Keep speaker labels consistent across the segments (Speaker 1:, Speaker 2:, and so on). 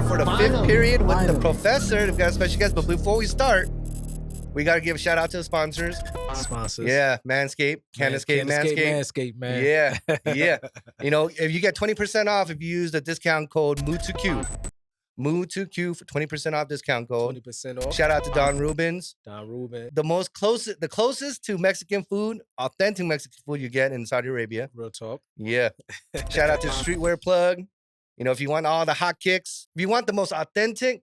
Speaker 1: here for the fifth period with the professor. We've got a special guest, but before we start, we got to give a shout out to the sponsors. Yeah, Manscape,
Speaker 2: Manscape, man.
Speaker 1: Yeah, yeah. You know, if you get 20% off if you use the discount code MU2Q. MU2Q for 20% off discount code.
Speaker 2: 20% off.
Speaker 1: Shout out to Don Rubens. The closest to Mexican food, authentic Mexican food you get in Saudi Arabia.
Speaker 2: Real talk.
Speaker 1: Yeah. Shout out to Streetwearplug. You know, if you want all the hot kicks, if you want the most authentic,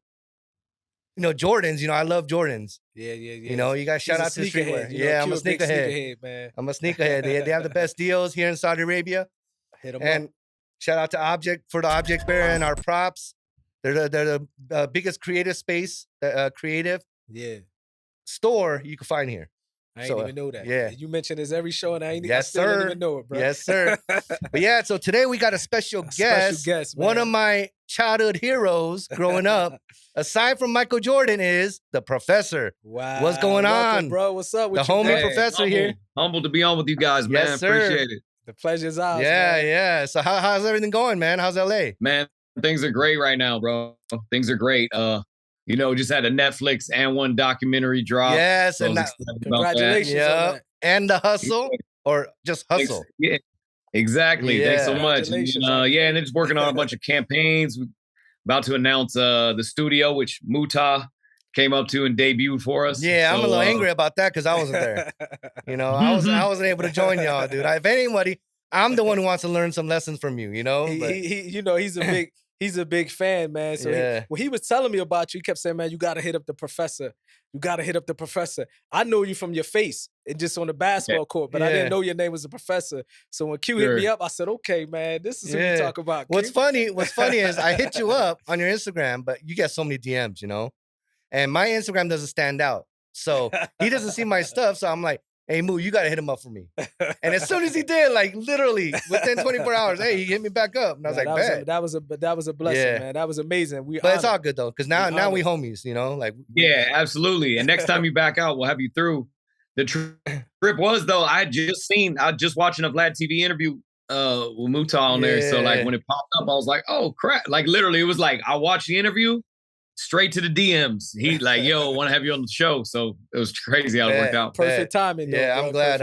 Speaker 1: you know, Jordans, you know, I love Jordans.
Speaker 2: Yeah.
Speaker 1: You know, you guys shout out to Streetwear.
Speaker 2: Yeah,
Speaker 1: I'm a sneakerhead,
Speaker 2: man.
Speaker 1: I'm a sneakerhead. They have the best deals here in Saudi Arabia.
Speaker 2: Hit them
Speaker 1: and
Speaker 2: up.
Speaker 1: Shout out to Object for the Object Bear and our props. They're the biggest creative space, creative store you can find here.
Speaker 2: I ain't even know that.
Speaker 1: Yeah.
Speaker 2: You mentioned this every show, and I
Speaker 1: Yes,
Speaker 2: still
Speaker 1: sir.
Speaker 2: didn't even know it, bro.
Speaker 1: Yes, sir. But yeah, so today we got a special guest.
Speaker 2: Man.
Speaker 1: One of my childhood heroes growing up, aside from Michael Jordan, is the professor.
Speaker 2: Wow.
Speaker 1: What's going on,
Speaker 2: bro? What's up with
Speaker 1: the
Speaker 2: you,
Speaker 1: homie
Speaker 2: man?
Speaker 1: professor here?
Speaker 3: Humbled to be on with you guys, man.
Speaker 1: Yes, sir.
Speaker 3: Appreciate it.
Speaker 2: The pleasure's ours.
Speaker 1: Yeah,
Speaker 2: man.
Speaker 1: yeah. So how's everything going, man? How's LA?
Speaker 3: Man, things are great right now, bro. Things are great. You know, just had a Netflix and one documentary drop.
Speaker 1: Yes,
Speaker 3: so
Speaker 1: and
Speaker 2: congratulations.
Speaker 1: Yeah,
Speaker 2: on
Speaker 1: and the hustle or just hustle.
Speaker 3: Yeah, exactly.
Speaker 1: Yeah.
Speaker 3: Thanks so much. And, and it's working on a bunch of campaigns. We're about to announce the studio, which MUTAH came up to and debuted for us.
Speaker 1: Yeah,
Speaker 3: so,
Speaker 1: I'm a little angry about that because I wasn't there. You know, I wasn't able to join y'all, dude. If anybody, I'm the one who wants to learn some lessons from you. You know,
Speaker 2: he's a big fan, man. So when he was telling me about you, he kept saying, "Man, you gotta hit up the professor. You gotta hit up the professor." I know you from your face and just on the basketball court, but I didn't know your name was the professor. So when Q hit me up, I said, "Okay, man, this is what we talk about." Q.
Speaker 1: What's funny is I hit you up on your Instagram, but you get so many DMs, you know, and my Instagram doesn't stand out, so he doesn't see my stuff. So I'm like, "Hey, Moo, you got to hit him up for me." And as soon as he did, like literally within 24 hours, hey, he hit me back up. And I was like, "Bet."
Speaker 2: That was a blessing, man. That was amazing.
Speaker 1: But it's all good though, because now we homies, you know, like.
Speaker 3: Yeah, absolutely. And next time you back out, we'll have you through. The trip was though, I just watching a Vlad TV interview with MUTAH on there. So like when it popped up, I was like, oh crap. Like literally it was like I watched the interview. Straight to the DMs. He like, yo, want to have you on the show. So it was crazy how it worked out.
Speaker 2: Perfect timing.
Speaker 1: Yeah, I'm glad.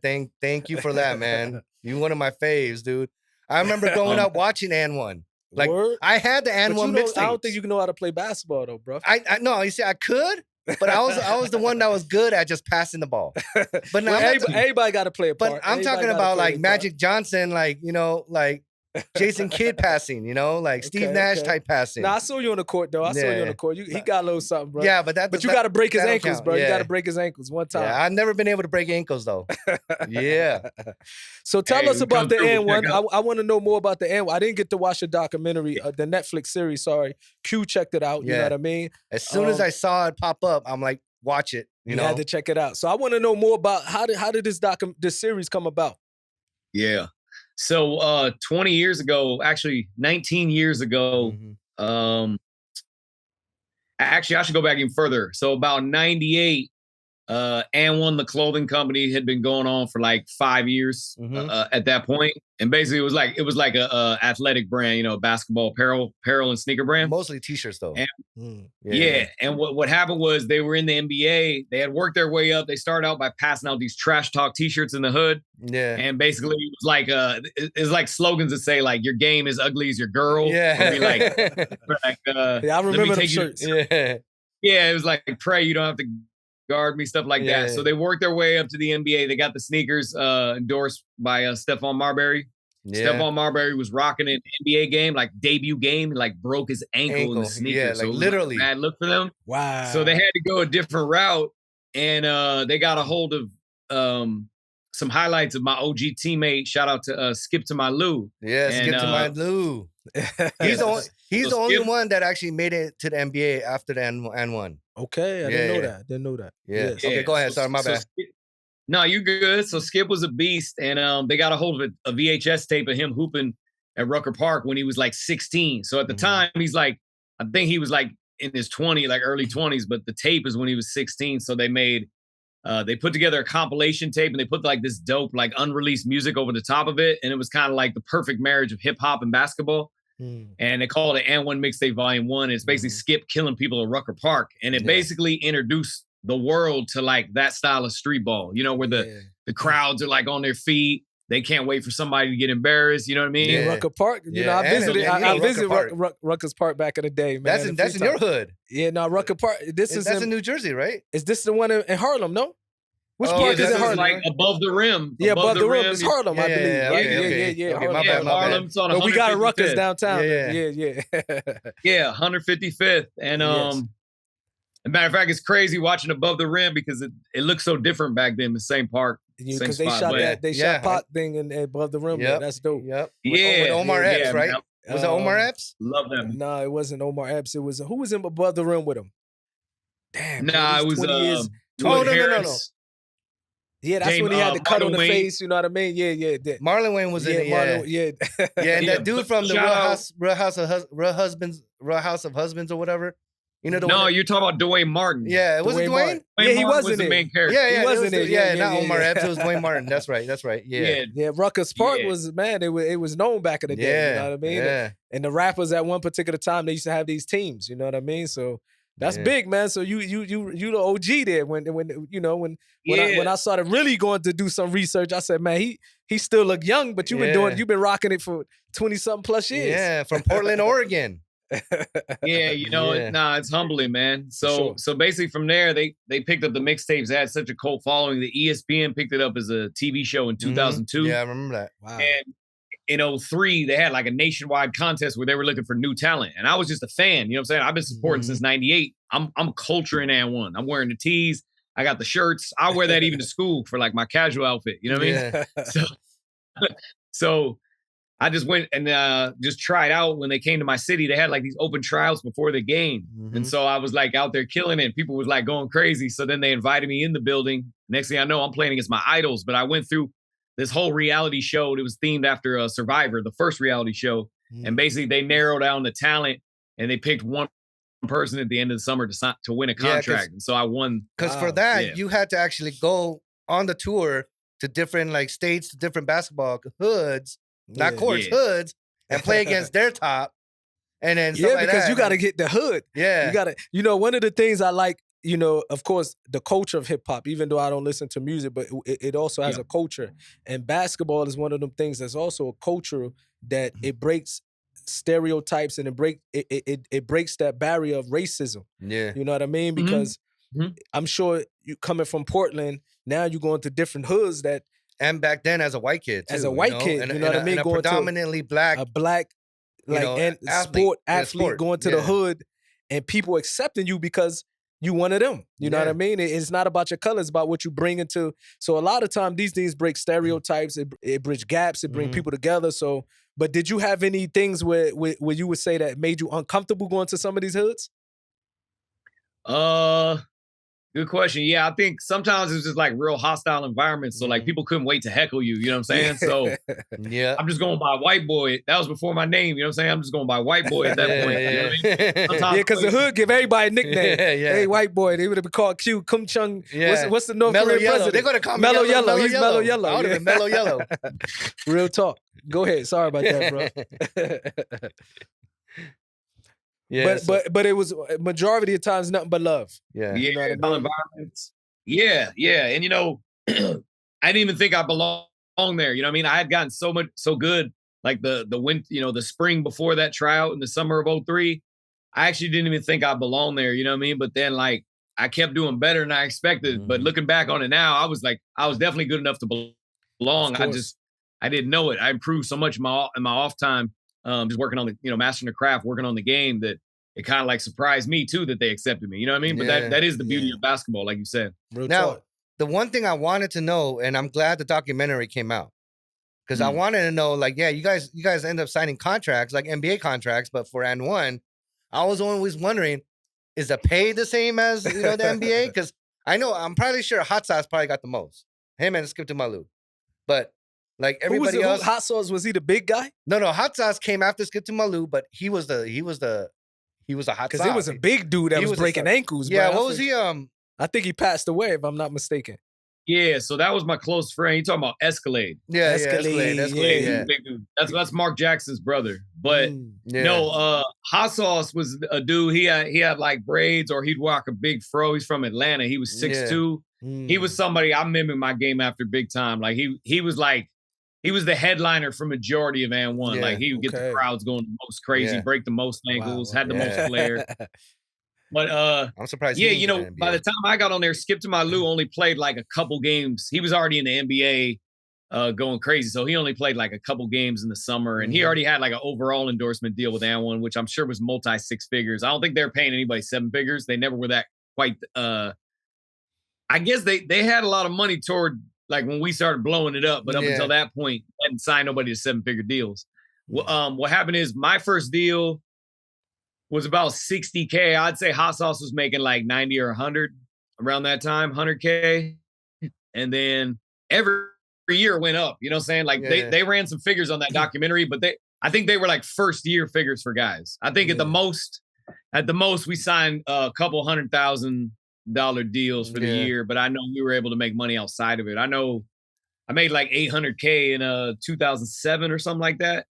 Speaker 1: Thank you for that, man. You one of my faves, dude. I remember growing up watching N1. Like I had the N1 mixtape.
Speaker 2: I don't think you can know how to play basketball though, bro.
Speaker 1: I no, you see, I could, but I was the one that was good at just passing the ball. But now
Speaker 2: everybody got to play a part.
Speaker 1: But I'm talking about like Magic Johnson, like you know, like. Jason Kidd passing, you know, like Steve Nash type passing.
Speaker 2: Nah, I saw you on the court though. He got a little something, bro.
Speaker 1: Yeah, but
Speaker 2: you got to break his ankles, bro. You got to break his ankles one time.
Speaker 1: Yeah, I've never been able to break ankles though. Yeah.
Speaker 2: So tell us about the N1. I want to know more about the N1. I didn't get to watch the documentary, the Netflix series. Sorry, Q checked it out. You know what I mean?
Speaker 1: As soon as I saw it pop up, I'm like, watch it. You know,
Speaker 2: had to check it out. So I want to know more about how did this series come about?
Speaker 3: Yeah. So 20 years ago, actually 19 years ago, actually I should go back even further. So about 98, N1, the clothing company, had been going on for like 5 years at that point. And basically it was like a athletic brand, you know, basketball apparel and sneaker brand.
Speaker 1: Mostly t-shirts though.
Speaker 3: And, and what happened was they were in the NBA. They had worked their way up. They started out by passing out these trash talk t-shirts in the hood.
Speaker 1: Yeah.
Speaker 3: And basically it was like it's like slogans that say like your game is ugly as your girl.
Speaker 1: Yeah.
Speaker 2: I remember the shirts.
Speaker 3: Yeah, it was like pray you don't have to guard me, stuff like that. So they worked their way up to the NBA. They got the sneakers endorsed by Stephon Marbury. Yeah. Stephon Marbury was rocking an NBA game, like debut game, like broke his ankle in the sneakers.
Speaker 1: Yeah,
Speaker 3: so
Speaker 1: like literally.
Speaker 3: Bad look for them.
Speaker 2: Wow.
Speaker 3: So they had to go a different route, and they got a hold of some highlights of my OG teammate. Shout out to Skip to my Lou.
Speaker 1: Yeah, Skip to my Lou. He's the only one that actually made it to the NBA after the N1.
Speaker 2: Okay, I didn't know that.
Speaker 1: Yeah. Okay, go ahead. Sorry, my bad.
Speaker 3: No, you good. So Skip was a beast, and they got a hold of a VHS tape of him hooping at Rucker Park when he was like 16. So at the time, he's like, I think he was like in his early 20s, but the tape is when he was 16. So they put together a compilation tape and they put like this dope, like unreleased music over the top of it. And it was kind of like the perfect marriage of hip hop and basketball. and they call it And1 Mixtape Volume 1. It's basically Skip killing people at Rucker Park. And it basically introduced the world to like that style of street ball, you know, where the crowds are like on their feet. They can't wait for somebody to get embarrassed. You know what I mean?
Speaker 2: Yeah, Rucker Park. You know, I visited Rucker's Park back in the day, man.
Speaker 1: That's in your hood.
Speaker 2: Yeah, no, Rucker Park. That's in
Speaker 1: New Jersey, right?
Speaker 2: Is this the one in Harlem? No. Which park is in Harlem?
Speaker 3: Like above the rim.
Speaker 2: Yeah, above the rim is Harlem, I believe.
Speaker 1: Yeah.
Speaker 3: Harlem's on 155th.
Speaker 2: But we got a Rucker's downtown. Yeah.
Speaker 3: Yeah, 155th. And as a matter of fact, it's crazy watching Above the Rim because it looks so different back then, the same park.
Speaker 2: Because they shot Pot thing in Above the Rim. Yep. That's dope.
Speaker 1: Yep. With Omar Epps, right? Was it Omar Epps?
Speaker 3: Love that.
Speaker 2: No, it wasn't Omar Epps. It was who was in Above the Rim with him? Damn.
Speaker 3: Nah, it was
Speaker 2: 20 years.
Speaker 3: No.
Speaker 2: Yeah, that's when he had the cut on the face. You know what I mean? Yeah.
Speaker 1: Marlon Wayne was in it. Yeah, and that dude from the Real House of Husbands or whatever. You know,
Speaker 3: you're talking about Dwayne Martin.
Speaker 1: Yeah, was it Dwayne?
Speaker 2: Yeah, he was in
Speaker 3: the
Speaker 2: it.
Speaker 3: main character.
Speaker 1: Yeah, he was in it. Yeah, not Omar Epps. It was Dwayne Martin. That's right. Yeah.
Speaker 2: Rucker's Park was, man, it was known back in the day. You know what I mean?
Speaker 1: Yeah.
Speaker 2: And the rappers at one particular time, they used to have these teams. You know what I mean? So that's big, man. So you the OG there. When I started really going to do some research, I said, man, he still look young, but you've been rocking it for 20-something plus years.
Speaker 1: Yeah, from Portland, Oregon.
Speaker 3: It's humbling, man. So basically from there, they picked up the mixtapes. They had such a cult following. The ESPN picked it up as a TV show in 2002.
Speaker 1: Yeah, I remember that.
Speaker 2: Wow.
Speaker 3: And in 2003, they had like a nationwide contest where they were looking for new talent. And I was just a fan. You know what I'm saying? I've been supporting since 98. I'm culturing And1. I'm wearing the tees. I got the shirts. I wear that even to school for like my casual outfit. You know what I mean? So I just went and just tried out when they came to my city. They had like these open tryouts before the game. And so I was like out there killing it. People was like going crazy. So then they invited me in the building. Next thing I know, I'm playing against my idols. But I went through this whole reality show. It was themed after Survivor, the first reality show. And basically they narrowed down the talent and they picked one person at the end of the summer to win a contract. And so I won.
Speaker 1: Because for that, you had to actually go on the tour to different like states, to different basketball hoods. Not courts, hoods, and play against their top, and then stuff like
Speaker 2: because
Speaker 1: that.
Speaker 2: You got to get the hood.
Speaker 1: Yeah,
Speaker 2: you got to. One of the things I like, of course, the culture of hip hop. Even though I don't listen to music, but it also has a culture, and basketball is one of them things that's also a culture that it breaks stereotypes and it breaks that barrier of racism.
Speaker 1: Yeah,
Speaker 2: you know what I mean? Because I'm sure you coming from Portland, now you going to different hoods that.
Speaker 1: And back then, as a white kid, too,
Speaker 2: you know what I mean,
Speaker 1: and going predominantly black,
Speaker 2: athlete going to the hood, and people accepting you because you one of them. You know what I mean? It's not about your color; it's about what you bring into. So a lot of times, these things break stereotypes. It bridge gaps. It bring people together. So, but did you have any things where you would say that made you uncomfortable going to some of these hoods?
Speaker 3: Good question. Yeah, I think sometimes it's just like real hostile environments. So like people couldn't wait to heckle you. You know what I'm saying? So I'm just going by white boy. That was before my name. You know what I'm saying? I'm just going by white boy at that point. You know what I mean?
Speaker 2: Because the hood give everybody a nickname. Hey, white boy. They would have been called Q, Kum Chung. What's the North Korean president?
Speaker 1: They're going to call me
Speaker 2: Mellow Yellow. He's Mellow Yellow.
Speaker 1: I would have been Mellow Yellow.
Speaker 2: Real talk. Go ahead. Sorry about that, bro.
Speaker 1: Yeah,
Speaker 2: but it was majority of times nothing but love.
Speaker 1: Yeah,
Speaker 3: you know what I mean? Environments. Yeah, and I didn't even think I belonged there. You know what I mean? I had gotten so good, like the winter, the spring before that tryout in the summer of 2003. I actually didn't even think I belonged there. You know what I mean? But then like I kept doing better than I expected. But looking back on it now, I was definitely good enough to belong. I didn't know it. I improved so much in my off time. Just working on the, mastering the craft, working on the game, that it kind of like surprised me too that they accepted me. You know what I mean? But that is the beauty of basketball, like you said.
Speaker 1: Now, the one thing I wanted to know, and I'm glad the documentary came out, because I wanted to know, like, you guys end up signing contracts, like NBA contracts, but for And1, I was always wondering, is the pay the same as the NBA? Because I'm probably sure Hot Sauce probably got the most. Him and Skip to Malou, but. Like everybody else,
Speaker 2: Hot Sauce, was he the big guy?
Speaker 1: No, Hot Sauce came after Skip to Malou, but he was a Hot Sauce.
Speaker 2: Because he was a big dude that was breaking ankles.
Speaker 1: Yeah, what was he?
Speaker 2: I think he passed away, if I'm not mistaken.
Speaker 3: Yeah, so that was my close friend. You talking about Escalade?
Speaker 1: Yeah,
Speaker 2: Escalade,
Speaker 1: Escalade,
Speaker 2: yeah.
Speaker 1: yeah.
Speaker 3: Big dude. That's Mark Jackson's brother. But no, Hot Sauce was a dude. He had like braids, or he'd rock a big fro. He's from Atlanta. He was 6'2". He was somebody I mimicked my game after big time. Like he was the headliner for majority of AND1.
Speaker 1: Yeah,
Speaker 3: like he would get the crowds going the most crazy, break the most ankles, had the most flair. But
Speaker 1: I'm surprised.
Speaker 3: Yeah, you know, by the time I got on there, Skip to My Lou only played like a couple games. He was already in the NBA going crazy. So he only played like a couple games in the summer. And he already had like an overall endorsement deal with AND1, which I'm sure was multi 6 figures. I don't think they're paying anybody 7 figures. They never were that quite I guess they had a lot of money toward like when we started blowing it up, but up until that point, they hadn't signed nobody to 7-figure deals. What happened is my first deal was about 60K. I'd say Hot Sauce was making like 90 or 100 around that time, 100K. And then every year it went up, you know what I'm saying? Like they ran some figures on that documentary, but I think they were like first year figures for guys. I think at the most we signed a couple $100,000 deals for the year, but I know we were able to make money outside of it. I know I made like 800K in 2007 or something like that.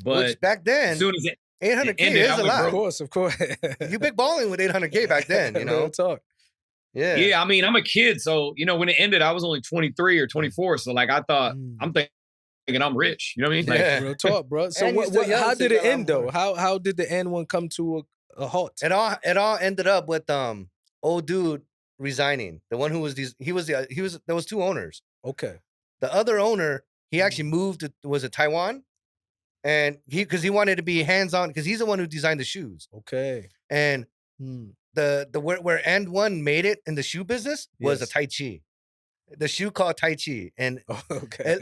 Speaker 3: But
Speaker 1: which back then,
Speaker 3: as soon as it
Speaker 1: 800K is a lot.
Speaker 2: Of course.
Speaker 1: You big balling with 800K back then, you know.
Speaker 2: Real talk.
Speaker 1: Yeah.
Speaker 3: Yeah, I mean, I'm a kid, so you know, when it ended, I was only 23 or 24. So like I thought, I'm thinking I'm rich. You know what I mean? Like,
Speaker 2: real talk, bro. So how did it end though? How did the AND1 come to a halt?
Speaker 1: It all ended up with old dude resigning. The one who was there was 2 owners.
Speaker 2: Okay.
Speaker 1: The other owner, he actually moved to Taiwan. And because he wanted to be hands-on, because he's the one who designed the shoes.
Speaker 2: Okay.
Speaker 1: And the where AND1 made it in the shoe business was a Tai Chi. The shoe called Tai Chi. And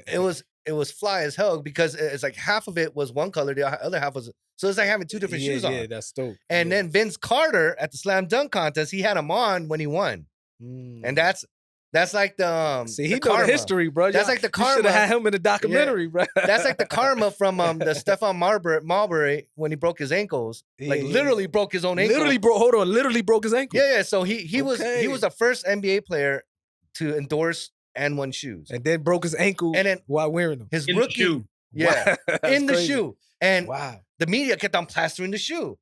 Speaker 1: it was fly as hell because it's like half of it was one color, the other half was so it's like having 2 different shoes on.
Speaker 2: Yeah, that's dope.
Speaker 1: And then Vince Carter at the Slam Dunk contest, he had them on when he won. And that's like the
Speaker 2: see, he
Speaker 1: the
Speaker 2: know the history, bro.
Speaker 1: That's like the karma.
Speaker 2: You should have had him in the documentary, bro.
Speaker 1: That's like the karma from the Stephon Marbury when he broke his ankles. Like literally broke his own ankle.
Speaker 2: Literally broke his ankle.
Speaker 1: Yeah. So he was the first NBA player to endorse AND1 shoes,
Speaker 2: and then broke his ankle while wearing them.
Speaker 1: His rookie shoe. Yeah, in the shoe. And the media kept on plastering the shoe.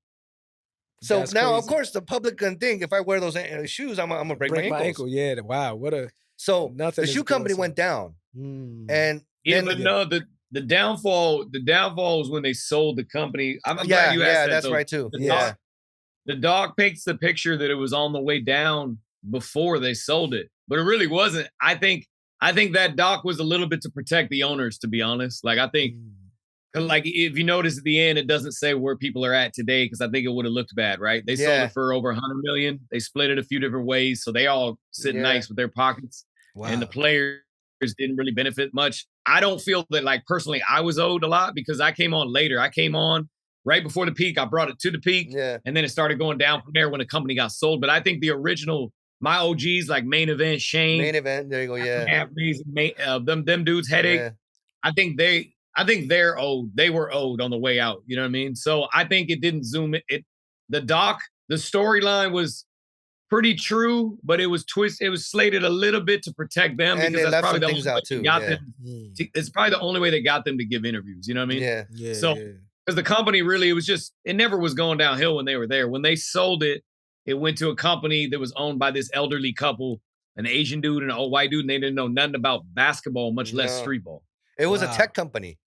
Speaker 1: So
Speaker 2: That's
Speaker 1: now,
Speaker 2: crazy.
Speaker 1: of course, the public can think if I wear those shoes, I'm gonna break my ankle.
Speaker 2: Yeah, wow, what a
Speaker 1: the shoe company went down, and
Speaker 3: but no, the downfall was when they sold the company. I'm glad you asked that.
Speaker 1: That's
Speaker 3: though.
Speaker 1: right too.
Speaker 3: The dog paints the picture that it was on the way down before they sold it, but it really wasn't. I think that doc was a little bit to protect the owners, to be honest. Like I think. Like if you notice at the end, it doesn't say where people are at today because I think it would have looked bad, right? They sold it for over 100 million. They split it a few different ways, so they all sit nice with their pockets. Wow. And the players didn't really benefit much. I don't feel that like personally I was owed a lot because I came on later. I came on right before the peak. I brought it to the peak, and then it started going down from there when the company got sold. But I think the original, my OGs like Main Event, Shane,
Speaker 1: there you go,
Speaker 3: them dudes, Headache. I think they're owed. They were owed on the way out. You know what I mean? So I think it didn't zoom it. The storyline was pretty true, but it was twisted. It was slated a little bit to protect them
Speaker 1: and
Speaker 3: because that's probably the only
Speaker 1: out too.
Speaker 3: It's probably the only way they got them to give interviews. You know what I mean?
Speaker 1: Yeah.
Speaker 3: So because the company really, it never was going downhill when they were there. When they sold it, it went to a company that was owned by this elderly couple, an Asian dude and an old white dude, and they didn't know nothing about basketball, much less streetball.
Speaker 1: It was a tech company.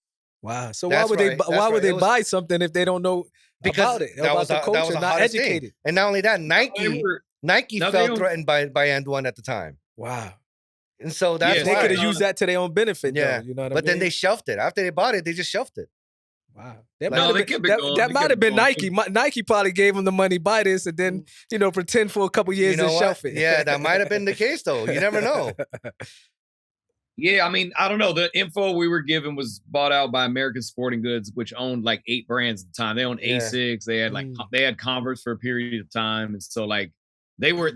Speaker 2: Wow. So why would they buy something if they don't know about it? About the culture, not educated.
Speaker 1: And not only that, Nike felt threatened by AND1 at the time.
Speaker 2: Wow.
Speaker 1: And so that's
Speaker 2: they could have used that to their own benefit.
Speaker 1: Yeah.
Speaker 2: Though, you know what I mean?
Speaker 1: But then they shelved it. After they bought it, they just shelved it.
Speaker 2: Wow. That might have been Nike. Nike probably gave them the money, buy this, and then, pretend for a couple years and shelf it.
Speaker 1: Yeah, that might have been the case, though. You never know.
Speaker 3: Yeah, I mean, I don't know. The info we were given was bought out by American Sporting Goods, which owned like 8 brands at the time. They owned Asics. They had they had Converse for a period of time, and so like they were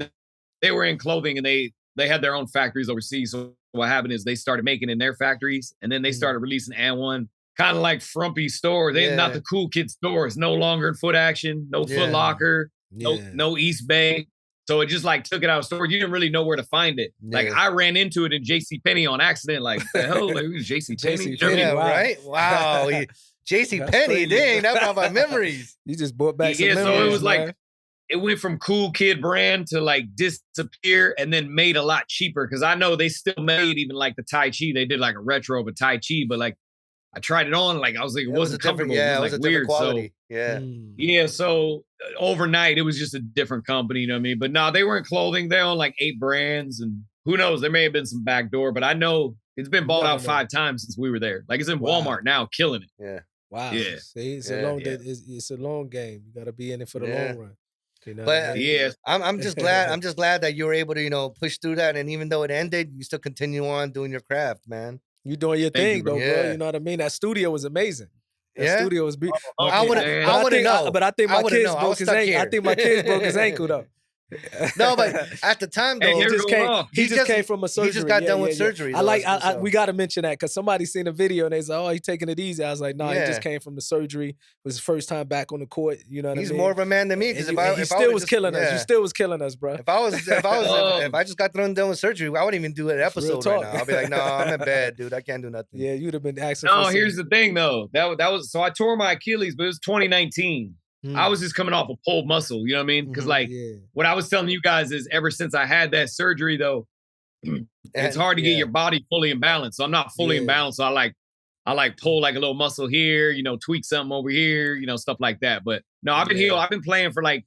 Speaker 3: in clothing, and they had their own factories overseas. So what happened is they started making in their factories, and then they started releasing AND1, kind of like frumpy stores. They're not the cool kid stores. No longer in Foot Action, no Foot Locker, no East Bay. So it just like took it out of storage. You didn't really know where to find it.
Speaker 1: Yeah.
Speaker 3: Like I ran into it in JCPenney on accident. Like the hell, like JCPenney.
Speaker 1: Yeah, right? Wow. JCPenney, dang, that brought my memories.
Speaker 2: You just brought back some memories,
Speaker 3: so it was
Speaker 2: man.
Speaker 3: like, it went from cool kid brand to like disappear and then made a lot cheaper. Cause I know they still made even like the Tai Chi. They did like a retro of a Tai Chi, but like I tried it on, like I was like, it wasn't comfortable.
Speaker 1: Yeah,
Speaker 3: it was
Speaker 1: like
Speaker 3: weird.
Speaker 1: Quality.
Speaker 3: So,
Speaker 1: yeah.
Speaker 3: Yeah. So overnight, it was just a different company, you know what I mean? But no, they weren't clothing. They own like 8 brands, and who knows? There may have been some backdoor, but I know it's been bought out 5 times since we were there. Like it's in Walmart now, killing it.
Speaker 1: Yeah.
Speaker 2: Wow.
Speaker 3: Yeah.
Speaker 2: See, it's a long it's a long game. You gotta be in it for the long run. You know
Speaker 1: but
Speaker 2: what I mean?
Speaker 1: I'm just glad. I'm just glad that you were able to, you know, push through that. And even though it ended, you still continue on doing your craft, man.
Speaker 2: You doing your thing, though,
Speaker 1: bro.
Speaker 2: You know what I mean? That studio was amazing. That studio was beautiful.
Speaker 1: I wouldn't know.
Speaker 2: But I think my kids broke his ankle. I think my kids broke his ankle though.
Speaker 1: No, but at the time though,
Speaker 2: he just came from a surgery.
Speaker 1: He just got done with surgery.
Speaker 2: We got to mention that because somebody seen a video and they said, "Oh, he's taking it easy." I was like, "No, he just came from the surgery. It was his first time back on the court." You know what I mean?
Speaker 1: He's more of a man than me because
Speaker 2: he still was killing us. You still was killing us, bro.
Speaker 1: If I just got thrown done with surgery, I wouldn't even do an episode right now. I'll be like, "No, I'm in bed, dude. I can't do nothing."
Speaker 2: Yeah, you'd have been asking.
Speaker 3: No, here's the thing though. That was so I tore my Achilles, but it was 2019. I was just coming off a pulled muscle, you know what I mean? Because what I was telling you guys is ever since I had that surgery though, it's hard to get your body fully in balance. So I'm not fully in balance. So I like pull like a little muscle here, you know, tweak something over here, you know, stuff like that. But no, I've been healed. I've been playing for like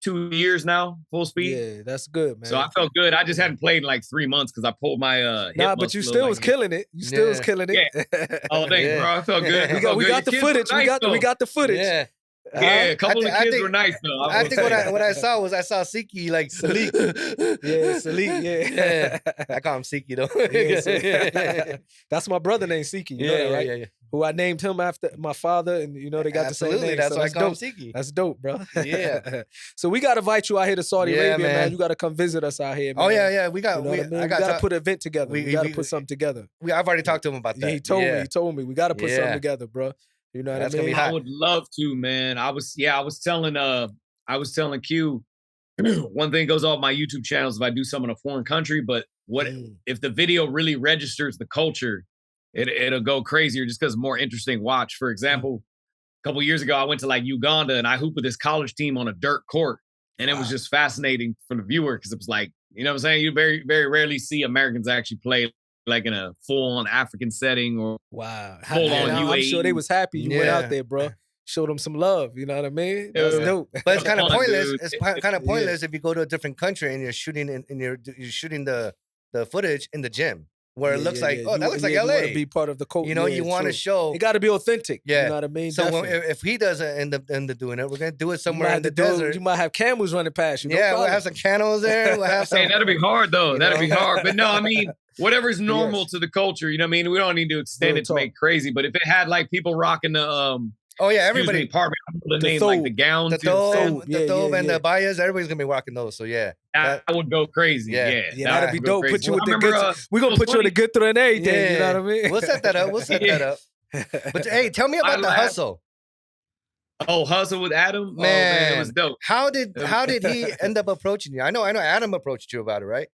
Speaker 3: 2 years now, full speed.
Speaker 2: Yeah, that's good, man.
Speaker 3: So I felt good. I just hadn't played in like 3 months because I pulled my hip
Speaker 2: but you still was killing it. You still was killing it.
Speaker 3: Yeah. Oh, thanks, bro. I felt good.
Speaker 2: We got the footage. We got the footage.
Speaker 3: Yeah. Yeah, a couple of the kids were nice though.
Speaker 1: I think what I saw was Siki like Salik.
Speaker 2: Yeah.
Speaker 1: I call him Siki though.
Speaker 2: That's my brother named Siki. You know that, right?
Speaker 1: Yeah.
Speaker 2: Who I named him after my father, and you know they got the same name.
Speaker 1: That's
Speaker 2: so
Speaker 1: why I call him Siki.
Speaker 2: That's dope, bro.
Speaker 1: Yeah.
Speaker 2: So we gotta invite you out here to Saudi Arabia, man. You gotta come visit us out here, man.
Speaker 1: Oh yeah. We got.
Speaker 2: We gotta put an event together. We gotta put something together.
Speaker 1: I've already talked to him about that.
Speaker 2: He told me. We gotta put something together, bro. You know what I mean?
Speaker 3: I would love to, man. I was telling Q, one thing goes off my YouTube channels if I do something in a foreign country, but what if the video really registers the culture, it'll go crazier just because more interesting watch. For example, a couple years ago, I went to like Uganda and I hooped with this college team on a dirt court. And it was just fascinating for the viewer because it was like, you know what I'm saying? You very, very rarely see Americans actually play like in a full-on African setting or full-on UAE.
Speaker 2: I'm sure they was happy you went out there, bro. Showed them some love, you know what I mean? That's dope.
Speaker 1: But it's kind of pointless. It's kind of pointless if you go to a different country and you're shooting you're shooting the footage in the gym where it looks like, that looks like LA.
Speaker 2: You want to be part of the culture.
Speaker 1: You know, you want to show.
Speaker 2: It got to be authentic. Yeah. You know what I mean?
Speaker 1: So if he doesn't end up doing it, we're gonna do it somewhere in the desert.
Speaker 2: You might have camels running past you.
Speaker 1: Yeah, we'll have some camels there. We'll have some.
Speaker 3: Hey, that'll be hard though. That'll be hard. But no, I mean, whatever's normal to the culture. You know what I mean? We don't need to extend it to make crazy. But if it had like people rocking the
Speaker 1: everybody.
Speaker 3: Pardon me, the name like the gowns,
Speaker 1: the thobe and the bayas. Everybody's gonna be rocking those. So
Speaker 3: that would go crazy. Yeah,
Speaker 2: that'd be dope. Put you with the good. We're gonna put you in the good through and everything. You know what I mean?
Speaker 1: We'll set that up. But hey, tell me about the hustle.
Speaker 3: Oh, hustle with Adam?
Speaker 1: Man,
Speaker 3: it was dope.
Speaker 1: How did he end up approaching you? I know Adam approached you about it, right?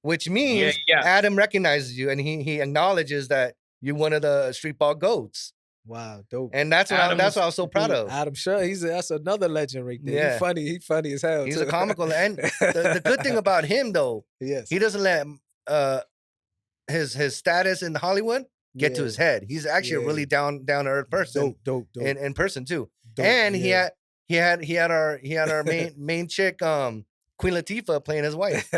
Speaker 1: Which means Adam recognizes you and he acknowledges that you're one of the Streetball GOATs.
Speaker 2: Wow, dope.
Speaker 1: And that's what I was so proud of.
Speaker 2: Adam Sure, that's another legend right there. Yeah. He's funny as hell.
Speaker 1: He's a comical. And the good thing about him though, he doesn't let his status in Hollywood get to his head. He's actually a really down to earth person.
Speaker 2: Dope.
Speaker 1: In person too. Dope, and he had our main chick, Queen Latifah, playing his wife.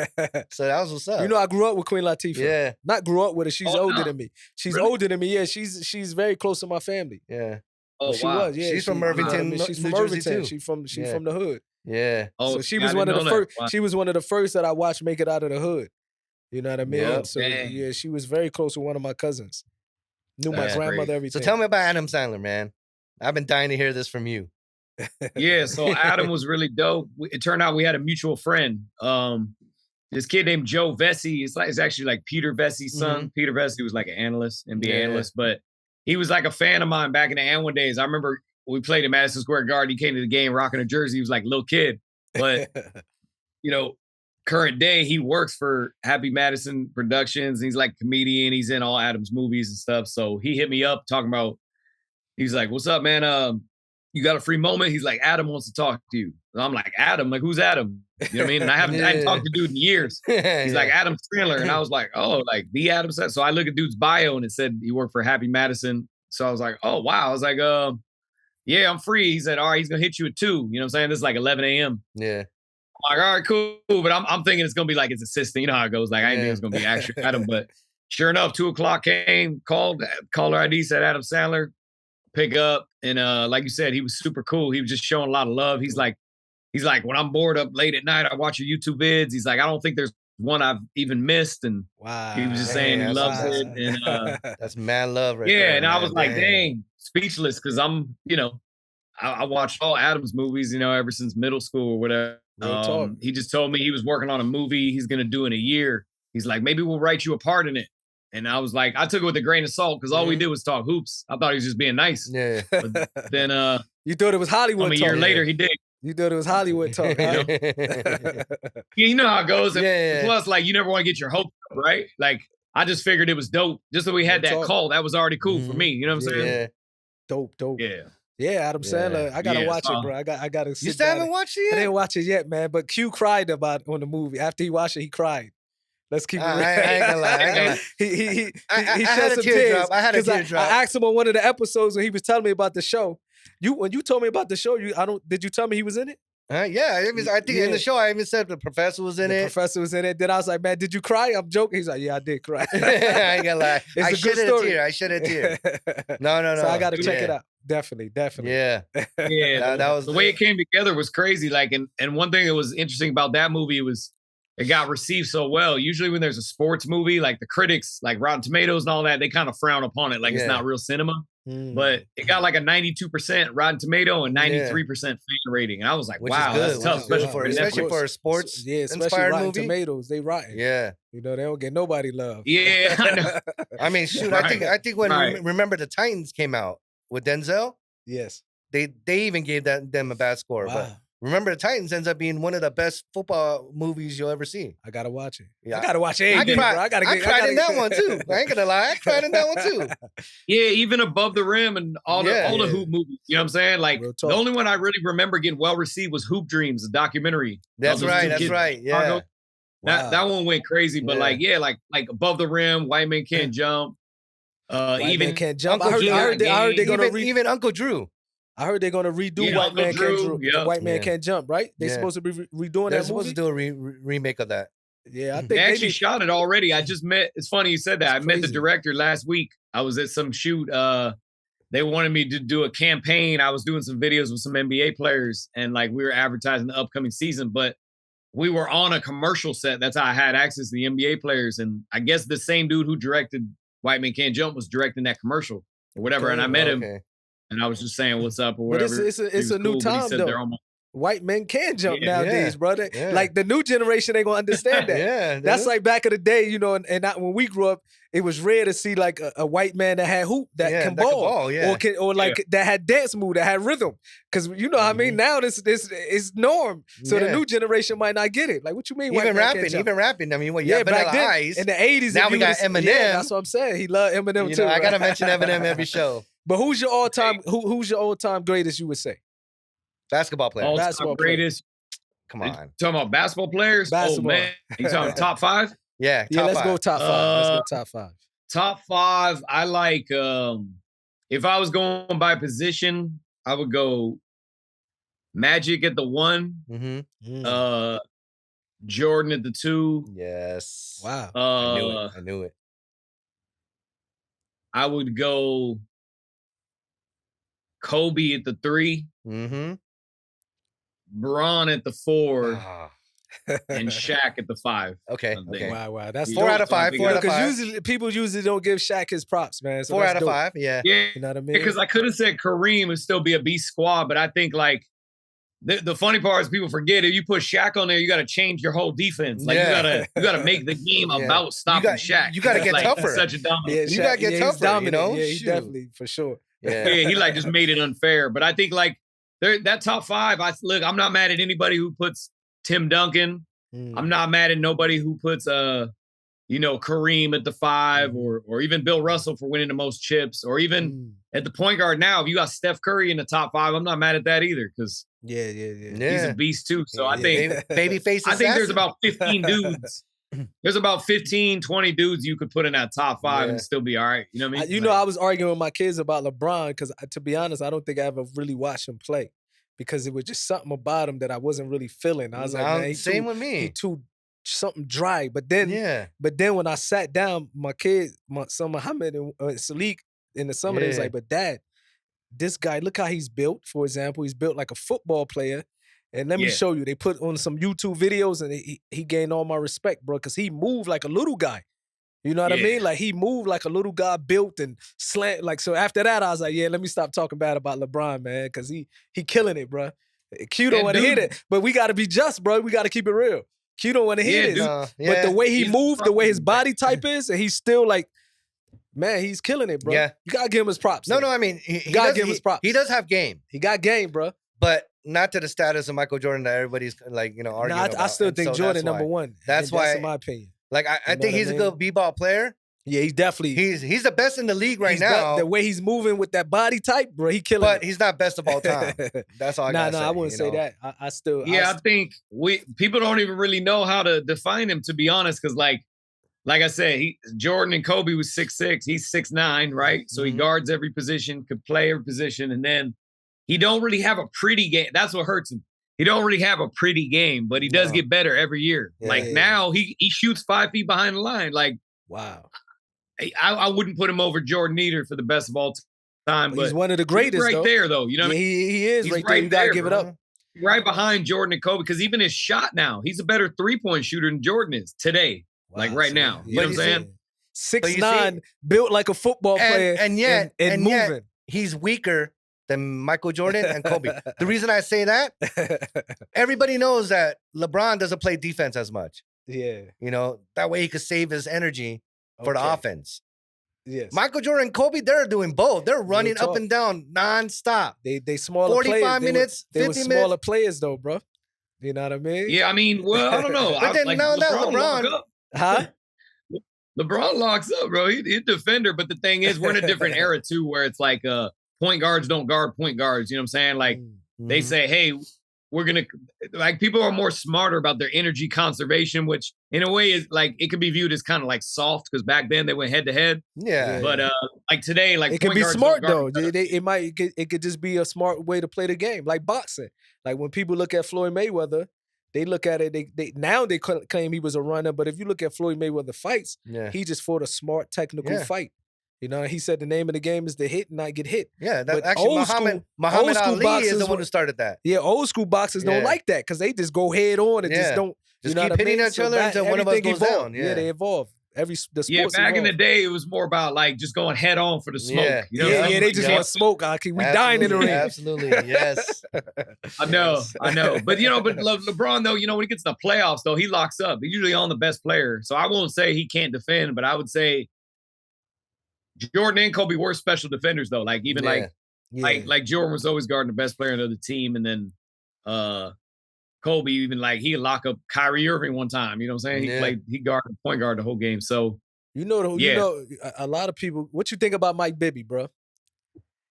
Speaker 1: So that was what's up.
Speaker 2: You know, I grew up with Queen Latifah.
Speaker 1: Yeah.
Speaker 2: Not grew up with her. She's older than me. She's older than me. Yeah, she's very close to my family.
Speaker 1: Yeah.
Speaker 2: Oh, she was. Yeah,
Speaker 1: she's from Irvington.
Speaker 2: She's from Irvington. She's from the hood.
Speaker 1: Yeah.
Speaker 2: Oh, so she was one of the first. Wow. She was one of the first that I watched make it out of the hood. You know what I mean? Yep. So she was very close with one of my cousins. Knew my grandmother, everything.
Speaker 1: So tell me about Adam Sandler, man. I've been dying to hear this from you.
Speaker 3: Yeah, so Adam was really dope. It turned out we had a mutual friend. This kid named Joe Vesey. It's actually like Peter Vesey's son. Mm-hmm. Peter Vesey was like an analyst, NBA analyst, but he was like a fan of mine back in the ANWA days. I remember we played in Madison Square Garden. He came to the game rocking a jersey. He was like a little kid, but you know, current day, he works for Happy Madison Productions. He's like a comedian. He's in all Adam's movies and stuff. So he hit me up talking about, he's like, what's up, man? You got a free moment? He's like, Adam wants to talk to you. And I'm like, Adam? Like, who's Adam? You know what I mean? And I hadn't talked to dude in years. He's like, Adam Sandler. And I was like, oh, like the Adam Sandler. So I look at dude's bio and it said he worked for Happy Madison. So I was like, oh, wow. I was like, yeah, I'm free. He said, all right, he's going to hit you at 2. You know what I'm saying? This is like 11 a.m.
Speaker 1: Yeah.
Speaker 3: I'm like, all right, cool. But I'm thinking it's going to be like his assistant. You know how it goes. Like, I didn't think it was going to be actual Adam. But sure enough, 2 o'clock came, called, caller ID, said Adam Sandler. Pick up. And like you said, he was super cool. He was just showing a lot of love. He's like, when I'm bored up late at night, I watch your YouTube vids. He's like, I don't think there's one I've even missed. And he was just saying he loves it. And
Speaker 1: that's mad love right there.
Speaker 3: Yeah, and I was like, dang, speechless, because I'm, you know, I watched all Adam's movies, you know, ever since middle school or whatever. He just told me he was working on a movie he's gonna do in a year. He's like, maybe we'll write you a part in it. And I was like, I took it with a grain of salt because all we did was talk hoops. I thought he was just being nice. Yeah. But then
Speaker 2: you thought it was Hollywood
Speaker 3: talk. A year later, he did.
Speaker 2: You thought it was Hollywood talk. Huh?
Speaker 3: You know how it goes. Plus, like, you never want to get your hopes up, right? Like, I just figured it was dope. Just that we had that call. That was already cool for me. You know what I'm saying?
Speaker 2: Yeah. Dope.
Speaker 3: Yeah.
Speaker 2: Yeah, Adam Sandler. I gotta watch it, bro. I gotta.
Speaker 1: You still haven't watched it yet?
Speaker 2: I didn't watch it yet, man. But Q cried on the movie. After he watched it, he cried. Let's keep it real.
Speaker 1: I ain't gonna lie.
Speaker 2: He shed some tears.
Speaker 1: I had a teardrop.
Speaker 2: I asked him on one of the episodes when he was telling me about the show. When you told me about the show, did you tell me he was in it?
Speaker 1: Yeah, I think in the show I even said the professor was in it.
Speaker 2: The professor was in it. Then I was like, man, did you cry? I'm joking. He's like, yeah, I did cry.
Speaker 1: I ain't gonna lie. I shed a tear. No.
Speaker 2: So I gotta check it out. Definitely.
Speaker 1: Yeah. That was
Speaker 3: the way it came together was crazy. Like, and one thing that was interesting about that movie was it got received so well. Usually when there's a sports movie, like the critics, like Rotten Tomatoes and all that, they kind of frown upon it. Like it's not real cinema. But it got like a 92% Rotten Tomato and 93% fan rating. And I was like, wow, that's tough.
Speaker 1: Especially for a sports
Speaker 2: especially Rotten
Speaker 1: movie.
Speaker 2: Tomatoes, they rotten.
Speaker 1: Yeah.
Speaker 2: You know, they don't get nobody love.
Speaker 3: Yeah. I know.
Speaker 1: I mean, shoot, I think when Remember the Titans came out with Denzel,
Speaker 2: yes,
Speaker 1: they even gave them a bad score.
Speaker 2: Wow.
Speaker 1: But Remember the Titans ends up being one of the best football movies you'll ever see.
Speaker 2: I gotta watch it.
Speaker 1: Yeah.
Speaker 2: I gotta watch it. I
Speaker 1: cried in that one too. I ain't gonna lie. I cried in that one too.
Speaker 3: Yeah, even Above the Rim and all the hoop movies. You know what I'm saying? Like the only one I really remember getting well received was Hoop Dreams, the documentary.
Speaker 1: That's right. Yeah.
Speaker 3: That one went crazy, but like Above the Rim, White Man Can't Jump.
Speaker 2: Man Can't Jump.
Speaker 1: I heard they're gonna even Uncle Drew.
Speaker 2: I heard they're gonna redo White Man Can't Jump. White Man Can't Jump, right? They're supposed to be redoing that.
Speaker 1: They're supposed to do a remake of that.
Speaker 2: Yeah, I think
Speaker 3: they actually shot it already. I just met. It's funny you said that. I met the director last week. I was at some shoot. They wanted me to do a campaign. I was doing some videos with some NBA players, and like we were advertising the upcoming season. But we were on a commercial set. That's how I had access to the NBA players. And I guess the same dude who directed White Man Can't Jump was directing that commercial or whatever. And I met him. And I was just saying what's up or whatever.
Speaker 2: But it's a new time though. White men can jump nowadays, brother. Like the new generation ain't gonna understand that. That's like back in the day, you know, and not when we grew up, it was rare to see like a white man that had hoop that can ball, or like that had dance move, that had rhythm. Because you know what I mean. Now this is norm. So the new generation might not get it. Like what you mean?
Speaker 1: Even rapping. I mean,
Speaker 2: back then in the 80s.
Speaker 1: Now we got Eminem.
Speaker 2: Yeah, that's what I'm saying. He loved Eminem too.
Speaker 1: I gotta mention Eminem every show.
Speaker 2: But who's your all-time? Who's your all-time greatest? You would say
Speaker 1: basketball player.
Speaker 3: Basketball greatest.
Speaker 1: Come on.
Speaker 3: Talking about basketball players?
Speaker 2: Basketball.
Speaker 3: Oh man, you talking top 5?
Speaker 1: Yeah.
Speaker 2: Let's go top 5. Let's go top 5.
Speaker 3: Top 5. I like. If I was going by position, I would go Magic at the 1. Jordan at the 2.
Speaker 1: Yes.
Speaker 2: Wow.
Speaker 1: I knew it.
Speaker 3: I would go Kobe at the 3. Braun at the 4. And Shaq at the 5.
Speaker 1: Okay.
Speaker 2: Wow. That's
Speaker 1: 4 out of 5. 4 out of 5.
Speaker 2: Because people usually don't give Shaq his props, man. So
Speaker 1: 4 out of 5. Yeah.
Speaker 3: You
Speaker 2: know what I mean?
Speaker 3: Because I could have said Kareem would still be a beast squad, but I think like the funny part is people forget if you put Shaq on there, you got to change your whole defense. Like you gotta make the game about stopping Shaq.
Speaker 1: You got to get tougher.
Speaker 3: Such a dominant.
Speaker 1: You got to get tougher. You know?
Speaker 2: Yeah, he definitely for sure.
Speaker 3: Yeah, he like just made it unfair. But I think like that top 5. I'm not mad at anybody who puts Tim Duncan. I'm not mad at nobody who puts you know, Kareem at the 5 or even Bill Russell for winning the most chips, or even at the point guard now, if you got Steph Curry in the top 5, I'm not mad at that either, because he's a beast too. So I think
Speaker 1: babyface.
Speaker 3: I think there's about 15 dudes. There's about 15, 20 dudes you could put in that top 5 and still be all right. You know what I mean?
Speaker 2: You know, I was arguing with my kids about LeBron because, to be honest, I don't think I ever really watched him play because it was just something about him that I wasn't really feeling. I was like, man,
Speaker 1: same with me.
Speaker 2: He too something dry. But then, when I sat down, my kid, my son Muhammad and Salik in the summer, they was like, but Dad, this guy, look how he's built. For example, he's built like a football player. And let me show you. They put on some YouTube videos, and he gained all my respect, bro, because he moved like a little guy. You know what I mean? Like, he moved like a little guy, built and slant. Like, so after that, I was like, let me stop talking bad about LeBron, man, because he killing it, bro. Q don't want to hit it, but we got to be just, bro. We got to keep it real. Q don't want to hit it. But the way he moved, the way his body type is, and he's still like, man, he's killing it, bro. Yeah. You got to give him his props.
Speaker 1: No, I mean, he
Speaker 2: got to give him his props.
Speaker 1: He does have game.
Speaker 2: He got game, bro.
Speaker 1: But not to the status of Michael Jordan that everybody's like, you know, arguing about.
Speaker 2: I still think Jordan number one.
Speaker 1: That's why,
Speaker 2: that's in my opinion.
Speaker 1: Like, I think he's a good b-ball player.
Speaker 2: Yeah, he's definitely.
Speaker 1: He's the best in the league right now.
Speaker 2: The way he's moving with that body type, bro, he killing it.
Speaker 1: But he's not best of all time. That's all I gotta say.
Speaker 2: I wouldn't say that. I still.
Speaker 3: Yeah, I think people don't even really know how to define him, to be honest, because like I said, Jordan and Kobe was 6'6", he's 6'9", right? So he guards every position, could play every position, and then he don't really have a pretty game. That's what hurts him. He don't really have a pretty game, but he does get better every year. Now he shoots 5 feet behind the line. Like,
Speaker 2: wow.
Speaker 3: I wouldn't put him over Jordan either for the best of all time. But
Speaker 2: he's one of the greatest,
Speaker 3: right there, though. You know what I mean?
Speaker 2: He is right there. You got to give it up.
Speaker 3: Right behind Jordan and Kobe, because even his shot now, he's a better three-point shooter than Jordan is today. Wow, like right now. You know what I'm saying?
Speaker 2: 6'9", built like a football player and moving.
Speaker 1: Yet he's weaker than Michael Jordan and Kobe. The reason I say that, everybody knows that LeBron doesn't play defense as much.
Speaker 2: Yeah.
Speaker 1: You know, that way he could save his energy for the offense.
Speaker 2: Yes.
Speaker 1: Michael Jordan and Kobe, they're doing both. They're running up and down nonstop.
Speaker 2: They smaller
Speaker 1: 45
Speaker 2: players.
Speaker 1: minutes,
Speaker 2: they
Speaker 1: 50
Speaker 2: were
Speaker 1: minutes.
Speaker 2: smaller players though, bro. You know what I mean?
Speaker 3: Yeah, I mean, well, I don't know.
Speaker 1: But then now that LeBron.
Speaker 2: Huh?
Speaker 3: LeBron locks up, bro. He's a defender, but the thing is, we're in a different era too, where it's like point guards don't guard point guards. You know what I'm saying? Like they say, hey, we're gonna like people are more smarter about their energy conservation, which in a way is like it could be viewed as kind of like soft because back then they went head to head.
Speaker 1: Yeah.
Speaker 3: But like today, like
Speaker 2: it can be smart though. It could just be a smart way to play the game, like boxing. Like when people look at Floyd Mayweather, they look at it. They claim he was a runner, but if you look at Floyd Mayweather fights, he just fought a smart technical fight. You know, he said the name of the game is to hit and not get hit.
Speaker 1: Yeah, that actually Muhammad Ali is the one who started that.
Speaker 2: Yeah, old school boxers don't like that because they just go head on and just don't.
Speaker 1: Just keep hitting each other until one of us goes down.
Speaker 2: Yeah, they evolve. The sports
Speaker 3: back in the day, it was more about like just going head on for the smoke.
Speaker 1: Yeah,
Speaker 3: you know
Speaker 2: they just want smoke. We dying in the ring.
Speaker 1: Absolutely, yes.
Speaker 3: I know. But LeBron though, you know, when he gets to the playoffs though, he locks up. He's usually on the best player. So I won't say he can't defend, but I would say Jordan and Kobe were special defenders though. Like even like Jordan was always guarding the best player on the other team, and then Kobe even like he'd lock up Kyrie Irving one time. You know what I'm saying? He guarded point guard the whole game. So
Speaker 2: you know a lot of people. What you think about Mike Bibby, bro?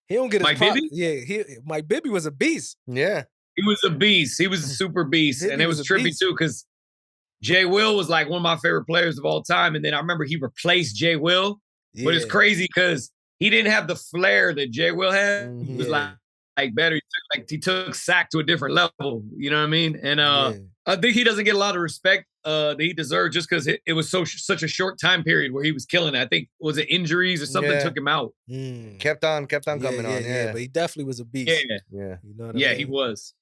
Speaker 2: He don't get his
Speaker 3: Bibby?
Speaker 2: Yeah, Mike Bibby was a beast.
Speaker 1: Yeah,
Speaker 3: he was a beast. He was a super beast, and it was trippy too because Jay Will was like one of my favorite players of all time. And then I remember he replaced Jay Will. Yeah. But it's crazy because he didn't have the flair that Jay Will had. He was like better. He took sack to a different level. You know what I mean? And I think he doesn't get a lot of respect that he deserved just because it was such a short time period where he was killing it. I think was it injuries or something took him out.
Speaker 1: Kept on coming on. Yeah,
Speaker 2: but he definitely was a beast.
Speaker 3: Yeah.
Speaker 2: You know what I mean?
Speaker 3: He was.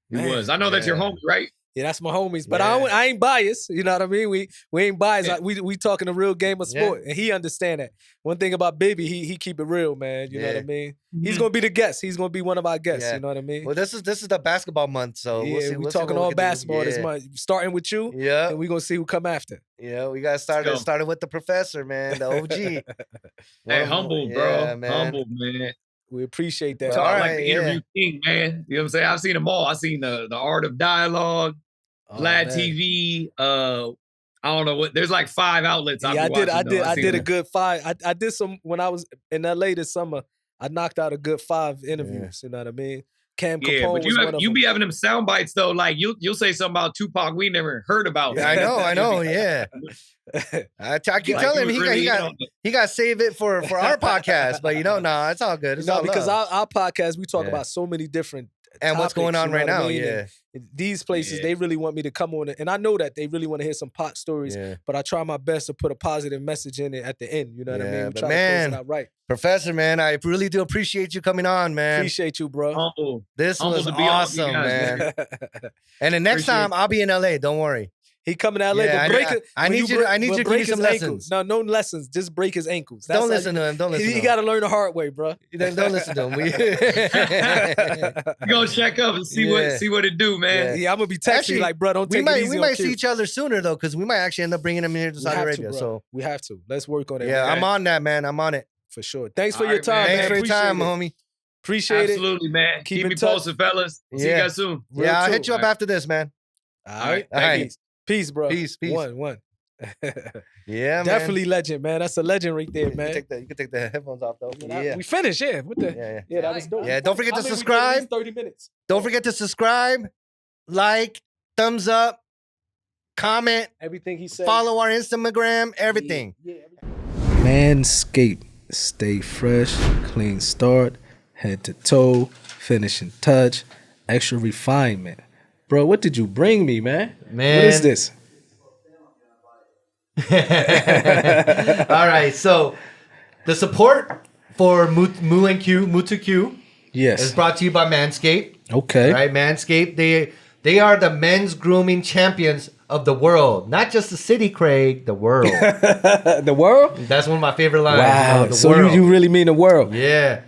Speaker 3: He was. I know that's your homie, right?
Speaker 2: Yeah, that's my homies. But I ain't biased. You know what I mean? We ain't biased. Yeah. We talking a real game of sport. And he understand that. One thing about Bibby, he keep it real, man. You know what I mean? He's gonna be the guest. He's gonna be one of our guests. You know what I mean?
Speaker 1: Well, this is the basketball month, so
Speaker 2: we're talking all basketball this month. Starting with you.
Speaker 1: Yeah.
Speaker 2: And we're gonna see who come after.
Speaker 1: Yeah, we got started with the professor, man, the OG.
Speaker 3: Hey, humble, bro. Man. Humble, man.
Speaker 2: We appreciate that.
Speaker 3: Like the interview king, man. You know what I'm saying? I've seen them all. I've seen the art of dialogue. Vlad TV. I don't know what. There's like 5 outlets.
Speaker 2: Yeah, I did a good 5. I did some when I was in LA this summer. I knocked out a good 5 interviews. You know what I mean? Cam Capone
Speaker 3: but
Speaker 2: was one of
Speaker 3: you
Speaker 2: them.
Speaker 3: be having them sound bites though. Like you'll say something about Tupac we never heard about.
Speaker 1: Yeah, I know. Yeah, I keep telling him he got to save it for our podcast. But nah, it's all good. It's all
Speaker 2: because our podcast we talk about so many different.
Speaker 1: And
Speaker 2: topics,
Speaker 1: what's going on right now? Yeah.
Speaker 2: And these places, they really want me to come on it. And I know that they really want to hear some pot stories, but I try my best to put a positive message in it at the end. You know what I mean?
Speaker 1: But man, to close it out right. Professor, man, I really do appreciate you coming on, man.
Speaker 2: Appreciate you, bro.
Speaker 1: This was awesome, man. And the next time, I'll be in LA. Don't worry.
Speaker 2: He coming to LA, but
Speaker 1: I need you to give me some lessons.
Speaker 2: No lessons. Just break his ankles.
Speaker 1: Don't listen to him. Don't listen to him.
Speaker 2: You got to learn the hard way, bro.
Speaker 1: Don't listen to him.
Speaker 3: You gonna check up and see what it do, man.
Speaker 2: Yeah, I'm gonna be texting you like, bro, don't take it easy.
Speaker 1: We might see each other sooner though, because we might actually end up bringing him here to Saudi Arabia. So
Speaker 2: we have to. Let's work on it.
Speaker 1: Yeah, I'm on that, man. I'm on it
Speaker 2: for sure. Thanks for your time, man.
Speaker 1: Thanks for your time, homie.
Speaker 2: Appreciate it.
Speaker 3: Absolutely, man. Keep me posted, fellas. See you guys soon.
Speaker 1: Yeah, I'll hit you up after this, man.
Speaker 2: All right. Peace, bro.
Speaker 1: Peace.
Speaker 2: One.
Speaker 1: Yeah, man.
Speaker 2: Definitely legend, man. That's a legend right there, man.
Speaker 1: You can take the headphones off, though. Yeah.
Speaker 2: We finished, What the? Yeah, that was dope.
Speaker 1: Yeah, don't forget to subscribe.
Speaker 2: 30 minutes.
Speaker 1: Don't forget to subscribe, like, thumbs up, comment.
Speaker 2: Everything he said.
Speaker 1: Follow our Instagram, everything.
Speaker 2: Manscape. Stay fresh, clean start, head to toe, finishing touch, extra refinement. Bro, what did you bring me, man? What is this?
Speaker 1: All right, so the support for MU2Q is brought to you by Manscape.
Speaker 2: Okay.
Speaker 1: Right, Manscape. They are the men's grooming champions of the world. Not just the city, Craig, the world.
Speaker 2: The world?
Speaker 1: That's one of my favorite lines.
Speaker 2: Wow,
Speaker 1: the
Speaker 2: so
Speaker 1: world.
Speaker 2: you really mean the world?
Speaker 1: Yeah.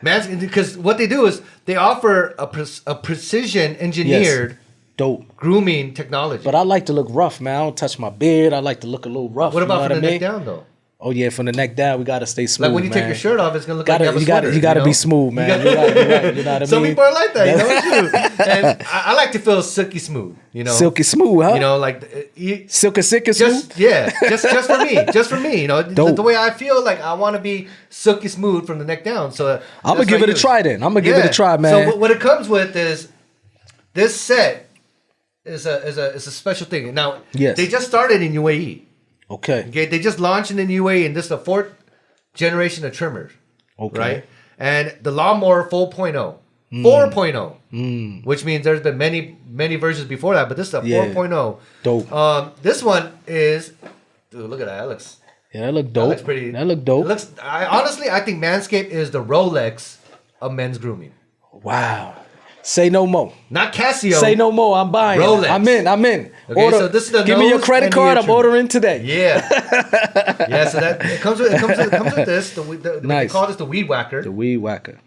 Speaker 1: Because what they do is they offer a precision engineered
Speaker 2: dope
Speaker 1: grooming technology.
Speaker 2: But I like to look rough, man. I don't touch my beard. I like to look a little rough.
Speaker 1: What about from the neck down, though?
Speaker 2: Oh yeah, from the neck down, we gotta stay smooth.
Speaker 1: Like when you take your shirt off, it's gonna look like you have a sweater.
Speaker 2: You gotta be smooth, man. You're right. You know what I mean?
Speaker 1: Some people are like that, you know. And I like to feel silky smooth, you know.
Speaker 2: Silky smooth, huh?
Speaker 1: You know, like
Speaker 2: silky smooth.
Speaker 1: Yeah, just for me, you know. The way I feel, like I want to be silky smooth from the neck down. So
Speaker 2: I'm gonna give it a try then. I'm gonna give it a try, man.
Speaker 1: So what it comes with is this set is a special thing. Now, they just started in UAE.
Speaker 2: Okay.
Speaker 1: They just launched in the UAE, and this is the 4th generation of trimmers.
Speaker 2: Okay.
Speaker 1: Right? And the Lawnmower 4.0. 4.0. Which means there's been many versions before that, but this is a 4.0.
Speaker 2: Dope.
Speaker 1: This one is, dude, look at that. That looks
Speaker 2: that look dope.
Speaker 1: That looks pretty.
Speaker 2: That look dope.
Speaker 1: Honestly, I think Manscaped is the Rolex of men's grooming.
Speaker 2: Wow. Say no more.
Speaker 1: Not Casio.
Speaker 2: Say no more. I'm buying.
Speaker 1: Rolex.
Speaker 2: I'm in.
Speaker 1: Okay,
Speaker 2: order.
Speaker 1: So this is the
Speaker 2: Give me your credit card. I'm ordering today.
Speaker 1: Yeah. Yeah. So that it comes with this. They call this the weed whacker.
Speaker 2: The weed whacker.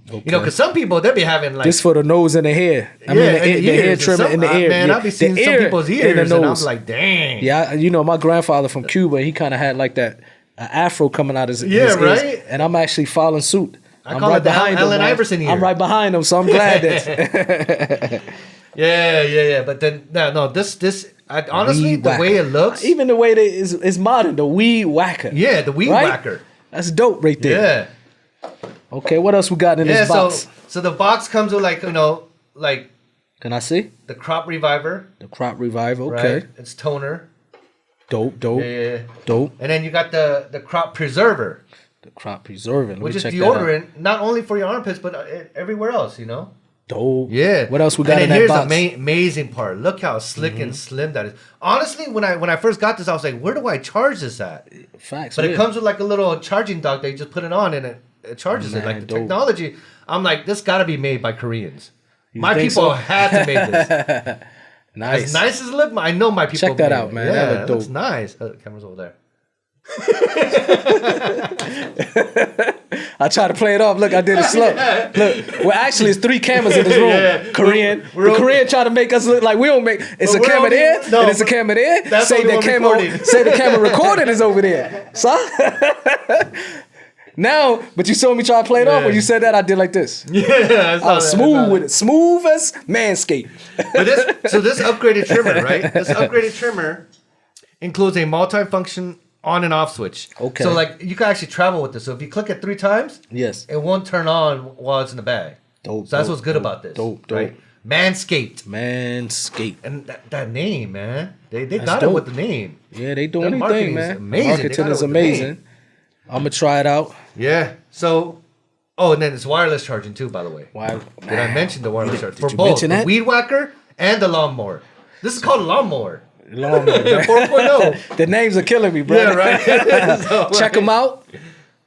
Speaker 2: Okay.
Speaker 1: You know, because some people they'll be having like
Speaker 2: this for the nose and the hair. I mean, the hair trimmer in the ear.
Speaker 1: Man, I'll be seeing some people's ears, and I'm like, dang.
Speaker 2: Yeah, you know, my grandfather from Cuba, he kind of had like that afro coming out his
Speaker 1: right.
Speaker 2: ears, and I'm actually following suit.
Speaker 1: I'm call right it behind Allen Iverson here.
Speaker 2: I'm right behind him, so I'm glad that.
Speaker 1: Yeah. But then no, this honestly the way it looks,
Speaker 2: even the way it is modern, the weed whacker.
Speaker 1: Yeah, the weed whacker.
Speaker 2: That's dope right there.
Speaker 1: Yeah.
Speaker 2: Okay, what else we got in this box?
Speaker 1: So the box comes with like.
Speaker 2: Can I see
Speaker 1: the crop reviver?
Speaker 2: The crop reviver. Okay.
Speaker 1: Right? It's toner.
Speaker 2: Dope.
Speaker 1: Yeah.
Speaker 2: Dope.
Speaker 1: And then you got the crop preserver.
Speaker 2: The crop preserving,
Speaker 1: which is deodorant, not only for your armpits but everywhere else, you know.
Speaker 2: Dope.
Speaker 1: Yeah.
Speaker 2: What else we got in that box?
Speaker 1: And here's the amazing part. Look how slick and slim that is. Honestly, when I first got this, I was like, where do I charge this at?
Speaker 2: Facts.
Speaker 1: But it comes with like a little charging dock that you just put it on and it charges it. Like the technology, I'm like, this got to be made by Koreans. My people had to make this.
Speaker 2: Nice.
Speaker 1: As nice as it looked, I know my people.
Speaker 2: Check that out, man.
Speaker 1: Yeah,
Speaker 2: that
Speaker 1: looks nice. Oh, the camera's over there.
Speaker 2: I try to play it off. Look, I did it slow. Look, well, actually, it's 3 cameras in this room.
Speaker 1: Yeah.
Speaker 2: Korean. The Korean try to make us look like we don't make. It's a camera there, and it's a camera there. Say the camera recording is over there. So Now, but you saw me try to play it off. When you said that, I did like this.
Speaker 1: Yeah,
Speaker 2: I was smooth with it. Smooth as Manscape.
Speaker 1: But this upgraded trimmer, right? This upgraded trimmer includes a multi-function on and off switch.
Speaker 2: Okay.
Speaker 1: So like you can actually travel with this. So if you click it 3 times,
Speaker 2: yes,
Speaker 1: it won't turn on while it's in the bag.
Speaker 2: Dope.
Speaker 1: So that's what's good about this.
Speaker 2: Dope.
Speaker 1: Right? Manscaped.
Speaker 2: Manscaped.
Speaker 1: And that name, man. They got it with the name.
Speaker 2: Yeah, they doing
Speaker 1: Their
Speaker 2: anything,
Speaker 1: marketing is
Speaker 2: man.
Speaker 1: amazing.
Speaker 2: Marketing is amazing. I'm gonna try it out.
Speaker 1: Yeah. So, and then it's wireless charging too, by the way.
Speaker 2: Why?
Speaker 1: Did I mention the wireless charging? For
Speaker 2: you
Speaker 1: both
Speaker 2: mention
Speaker 1: the
Speaker 2: that?
Speaker 1: weed whacker and the lawnmower. This is called a lawnmower.
Speaker 2: Lawnmower.
Speaker 1: The 4.0.
Speaker 2: The names are killing me, bro.
Speaker 1: Yeah, right. So,
Speaker 2: Check them out.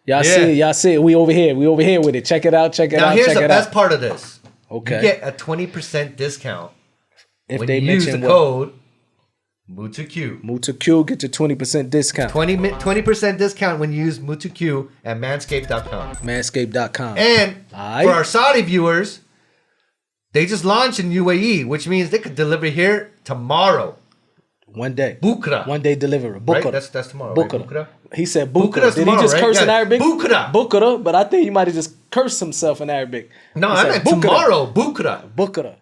Speaker 2: Y'all see it. We over here with it. Check it out.
Speaker 1: Now here's the best part of this.
Speaker 2: Okay.
Speaker 1: You get a 20% discount
Speaker 2: if
Speaker 1: when
Speaker 2: they
Speaker 1: you use the
Speaker 2: mention
Speaker 1: code MU2Q.
Speaker 2: MU2Q, get your 20% discount.
Speaker 1: 20% discount when you use MU2Q at manscape.com.
Speaker 2: Manscape.com.
Speaker 1: And for our Saudi viewers, they just launched in UAE, which means they could deliver here tomorrow.
Speaker 2: One day.
Speaker 1: Bukra.
Speaker 2: One day delivery. Bukra.
Speaker 1: Right? That's tomorrow.
Speaker 2: Bukra.
Speaker 1: Right? Bukra.
Speaker 2: He said Bukra.
Speaker 1: Bukra's
Speaker 2: Did
Speaker 1: tomorrow,
Speaker 2: he just
Speaker 1: right?
Speaker 2: curse in
Speaker 1: Yeah.
Speaker 2: Arabic?
Speaker 1: Bukra.
Speaker 2: Bukra, but I think he might have just cursed himself in Arabic.
Speaker 1: No,
Speaker 2: He
Speaker 1: I
Speaker 2: said
Speaker 1: meant
Speaker 2: Bukra.
Speaker 1: tomorrow. Bukra.
Speaker 2: Bukra.